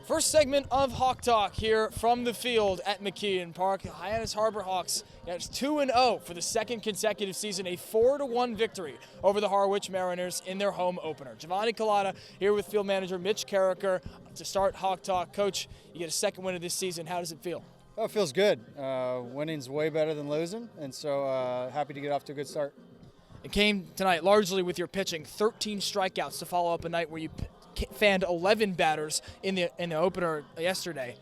First segment of Hawk Talk here from the field at McKeon Park. Hyannis Harbor Hawks, it's 2-0 for the second consecutive season, a 4-1 victory over the Harwich Mariners in their home opener. Giovanni Culotta here with field manager Mitch Carricker to start Hawk Talk. Coach, you get a second win of this season. How does it feel? Oh, it feels good. Winning's way better than losing, and so happy to get off to a good start. It came tonight largely with your pitching, 13 strikeouts to follow up a night where you fanned 11 batters in the opener yesterday.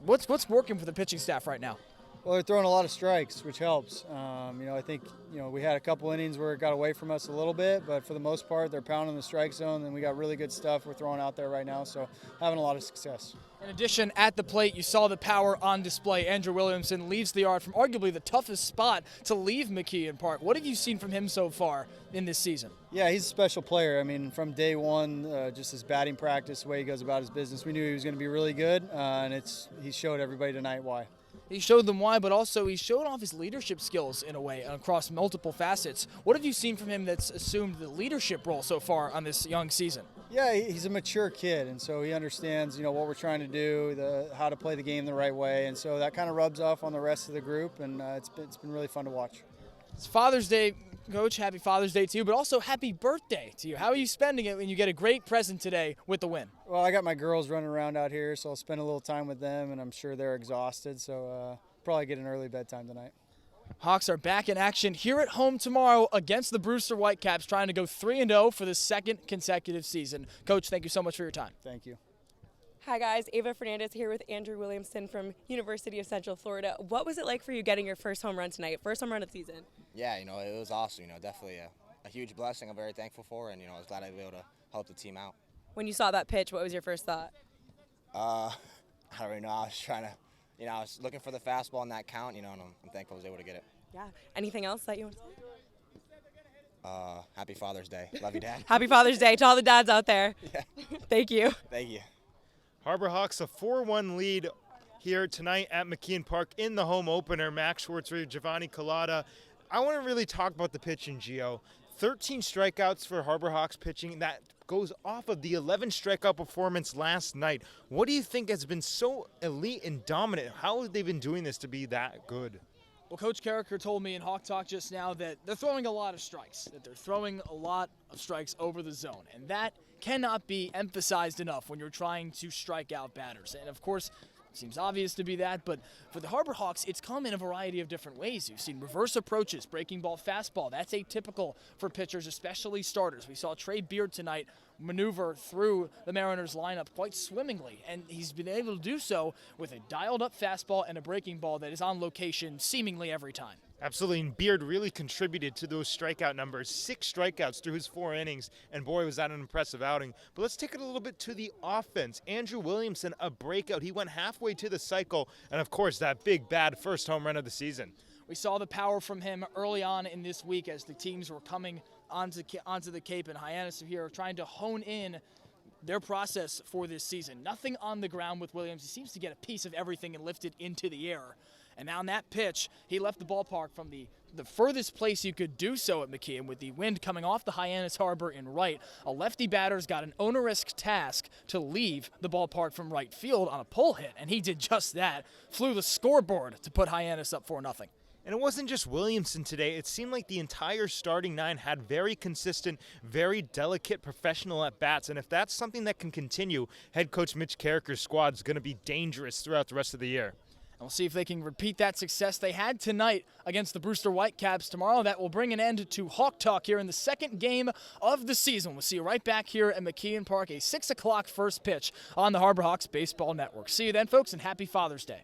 What's working for the pitching staff right now? Well, they're throwing a lot of strikes, which helps. I think we had a couple innings where it got away from us a little bit, but for the most part, they're pounding the strike zone, and we got really good stuff we're throwing out there right now, so having a lot of success. In addition, at the plate, you saw the power on display. Andrew Williamson leaves the yard from arguably the toughest spot to leave McKeon Park. What have you seen from him so far in this season? Yeah, he's a special player. I mean, from day one, just his batting practice, the way he goes about his business, we knew he was going to be really good, and he showed everybody tonight why. He showed them why, but also he showed off his leadership skills in a way across multiple facets. What have you seen from him that's assumed the leadership role so far on this young season? Yeah, he's a mature kid, and so he understands, what we're trying to do, how to play the game the right way, and so that kind of rubs off on the rest of the group, and it's been really fun to watch. It's Father's Day, Coach. Happy Father's Day to you, but also happy birthday to you. How are you spending it when you get a great present today with the win? Well, I got my girls running around out here, so I'll spend a little time with them, and I'm sure they're exhausted, so probably get an early bedtime tonight. Hawks are back in action here at home tomorrow against the Brewster Whitecaps, trying to go 3-0 for the second consecutive season. Coach, thank you so much for your time. Thank you. Hi guys, Ava Fernandez here with Andrew Williamson from University of Central Florida. What was it like for you getting your first home run tonight, first home run of the season? Yeah, it was awesome. Definitely a huge blessing. I'm very thankful for, and I was glad I was able to help the team out. When you saw that pitch, what was your first thought? I don't really know. I was trying to. I was looking for the fastball in that count, and I'm thankful I was able to get it. Yeah. Anything else that you want to say? Happy Father's Day. Love you, Dad. Happy Father's Day to all the dads out there. Yeah. Thank you. Thank you. Harbor Hawks a 4-1 lead here tonight at McKeon Park in the home opener. Max Schwartzberg, Giovanni Culotta. I want to really talk about the pitching, Gio. 13 strikeouts for Harbor Hawks pitching. That goes off of the 11 strikeout performance last night. What do you think has been so elite and dominant? How have they been doing this to be that good? Well, Coach Carricker told me in Hawk Talk just now that they're throwing a lot of strikes, over the zone, and that cannot be emphasized enough when you're trying to strike out batters. And, of course, it seems obvious to be that, but for the Harbor Hawks, it's come in a variety of different ways. You've seen reverse approaches, breaking ball, fastball. That's atypical for pitchers, especially starters. We saw Trey Beard tonight maneuver through the Mariners lineup quite swimmingly, and he's been able to do so with a dialed-up fastball and a breaking ball that is on location seemingly every time. Absolutely, and Beard really contributed to those strikeout numbers. 6 strikeouts through his 4 innings, and boy, was that an impressive outing. But let's take it a little bit to the offense. Andrew Williamson, a breakout. He went halfway to the cycle, and of course, that big, bad first home run of the season. We saw the power from him early on in this week as the teams were coming onto the Cape, and Hyannis here trying to hone in their process for this season. Nothing on the ground with Williams. He seems to get a piece of everything and lift it into the air. And now on that pitch, he left the ballpark from the furthest place you could do so at McKeon with the wind coming off the Hyannis Harbor in right. A lefty batter's got an onerous task to leave the ballpark from right field on a pull hit, and he did just that. Flew the scoreboard to put Hyannis up 4-0. And it wasn't just Williamson today. It seemed like the entire starting 9 had very consistent, very delicate professional at-bats. And if that's something that can continue, head coach Mitch Carricker's squad is going to be dangerous throughout the rest of the year. We'll see if they can repeat that success they had tonight against the Brewster Whitecaps tomorrow. That will bring an end to Hawk Talk here in the second game of the season. We'll see you right back here at McKeon Park, a 6 o'clock first pitch on the Harbor Hawks Baseball Network. See you then, folks, and happy Father's Day.